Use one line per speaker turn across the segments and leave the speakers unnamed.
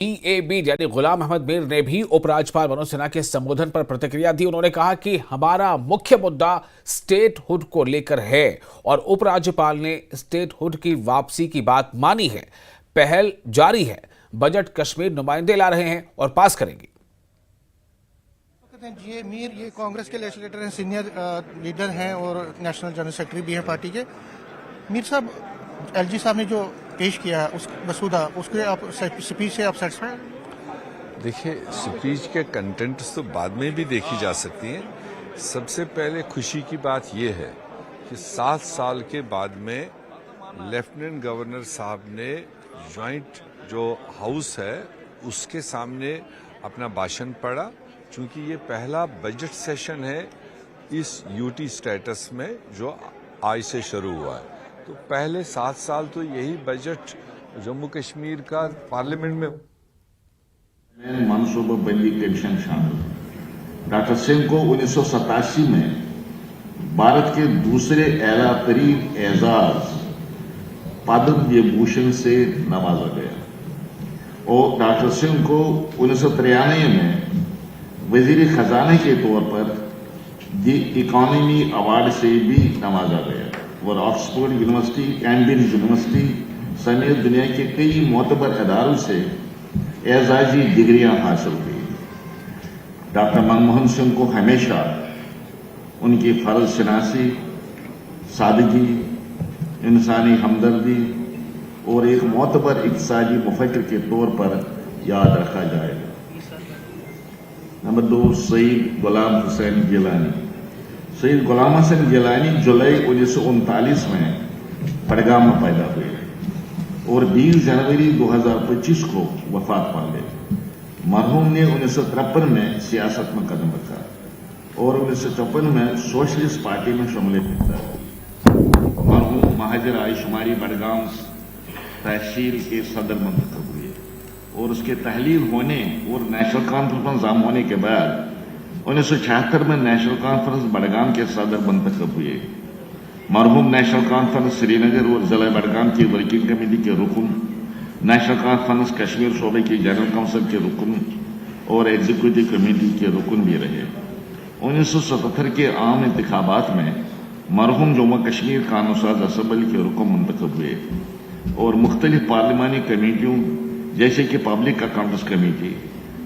EAB यानी गुलाम अहमद मीर ने भी उपराज्यपाल मनोज सिन्हा के संबोधन पर प्रतिक्रिया दी। उन्होंने कहा कि हमारा मुख्य मुद्दा स्टेट हुड को लेकर है और उपराज्यपाल ने स्टेट हुड की वापसी की बात मानी है। पहल जारी है। बजट कश्मीर नुमाइंदे ला रहे हैं और पास करेंगे।
ये मीर ये कांग्रेस के लेजिस्लेटर हैं, सीनियर लीडर हैं और नेशनल जनरल सेक्रेटरी भी हैं पार्टी के। मीर साहब, LG साहब ने जो पेश किया उस मसूदा, उसके आप स्पीच से आप सेटिस्फाइड?
देखिए, स्पीच के कंटेंट्स तो बाद में भी देखी जा सकती हैं। सबसे पहले खुशी की बात यह है कि 7 साल के बाद में लेफ्टिनेंट गवर्नर साहब ने जॉइंट जो हाउस है उसके सामने अपना भाषण पढ़ा। चूंकि ये पहला बजट सेशन है इस यूटी स्टेटस में जो आज से शुरू हुआ है, तो पहले 7 साल तो यही बजट जम्मू कश्मीर का पार्लियामेंट में
मनसूबा बंदी कमीशन शामिल। डॉक्टर सिंह को 1987 में भारत के दूसरे एला तरीन एजाज पद्म विभूषण से नवाजा गया और डॉक्टर सिंह को 1993 में वजीर खजाने के तौर पर दी इकोनॉमी अवार्ड से भी नवाजा गया और ऑक्सफोर्ड यूनिवर्सिटी, कैम्ब्रिज यूनिवर्सिटी समेत दुनिया के कई मोतबर अदारों से एजाजी डिग्रियां हासिल की। डॉक्टर मनमोहन सिंह को हमेशा उनकी फर्ज शनासी, सादगी, इंसानी हमदर्दी और एक मोतबर इक़्तिसादी मुफक्किर के तौर पर याद रखा जाएगा। नंबर 2, सईद गुलाम हुसैन गिलानी। सईद गुलाम हुसैन गिलानी जुलाई 1939 में बड़गाम में पैदा हुए और 20 जनवरी 2025 को वफात पा गए। मरहूम ने 1953 में सियासत में कदम रखा और 1954 में सोशलिस्ट पार्टी में शमूलियत किया। मरहूम महाजर आयशुमारी बड़गाम तहसील के सदर मंतखब हुए और उसके तहलील होने और नेशनल कॉन्फ्रेंस में जाम होने के बाद 1976 में नेशनल कॉन्फ्रेंस बड़गाम के सदर मंतखब हुए। मरहूम नेशनल कॉन्फ्रेंस श्रीनगर और जिला बड़गाम की वर्किंग कमेटी के रुकन, नेशनल कॉन्फ्रेंस कश्मीर सूबे की जनरल काउंसिल के रुकन और एग्जीक्यूटिव कमेटी के रुकन भी रहे। 1977 के आम इंतखाबात में मरहूम जम्मू कश्मीर कानून साज असम्बली के रुकन मंतखब हुए और मुख्तलिफ पार्लिमानी कमेटियों जैसे कि public accounts committee,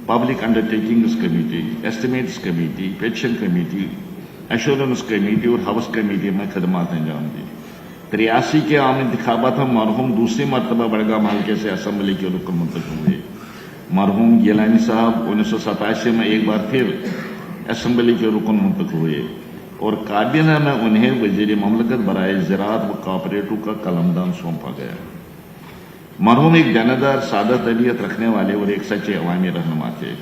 public undertakings committee, estimates committee, pension committee, assurance committee और हाउस कमेटी में खदमात अंजाम दी। 83 के आम इंतखाबात में मरहूम दूसरी मरतबा बड़गाम हल्के से असम्बली के रुकन मुंतखब हुए। मरहूम गिलानी साहब 1987 में एक बार फिर असम्बली के रुकन मुंतखब हुए और काबीना में उन्हें वजीर ममलकत बराए ज़राअत व कोऑपरेटिव का कलमदान सौंपा गया। मरहूम एक जानदार सादा तबीयत रखने वाले और एक सच्चे अवामी रहनुमा थे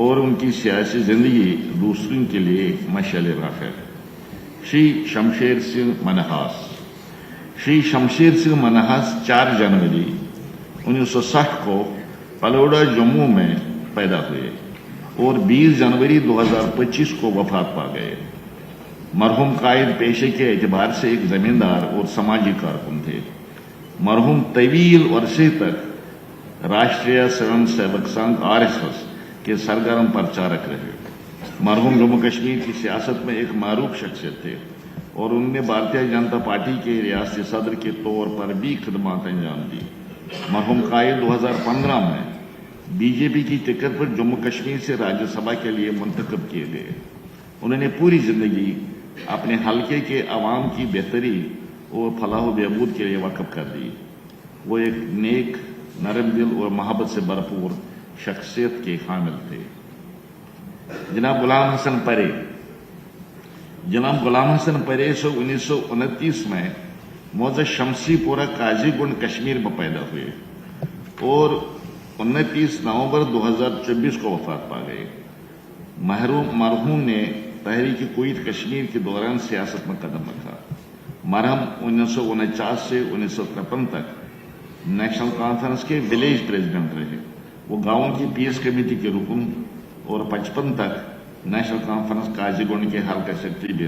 और उनकी सियासी जिंदगी दूसरों के लिए मशाल राह है। श्री शमशेर सिंह मनहास। श्री शमशेर सिंह मनहास 4 जनवरी 1960 को पलोड़ा जम्मू में पैदा हुए और 20 जनवरी 2025 को वफात पा गए। मरहूम कायद पेशे के एतबार से एक जमींदार और समाजी कारकुन थे। मरहूम तवील अरसे तक राष्ट्रीय स्वयं सेवक संघ RSS के सरगर्म प्रचारक रहे। मरहूम जम्मू कश्मीर की सियासत में एक मारूफ शख्सियत थे और उन्होंने भारतीय जनता पार्टी के रियासती सदर के तौर पर भी खदमात अंजाम दी। मरहूम कायद 2015 में BJP की टिकट पर जम्मू कश्मीर से राज्यसभा के लिए मुंतखब किए गए। उन्होंने पूरी जिंदगी अपने हलके के अवाम की बेहतरी और फलाह बहबूद के लिए वक़्फ़ कर दी। वो एक नेक, नरम दिल और मोहब्बत से भरपूर शख्सियत के हामिल थे। जनाब गुलाम हसन परे। जनाब गुलाम हसन परे 1929 में मौजा शमसीपुरा काजीगुंड कश्मीर में पैदा हुए और 29 नवंबर 2024 को वफात पा गए। मरहूम ने तहरीक कुवैत कश्मीर के दौरान सियासत में कदम रखा। मरहम 1949 से 1953 तक नेशनल कॉन्फ्रेंस के विलेज प्रेसिडेंट रहे। वो गांवों की पीस कमेटी के रुकन और 55 तक नेशनल कॉन्फ्रेंस काजीगुंड के हल्का सेक्रेटरी भी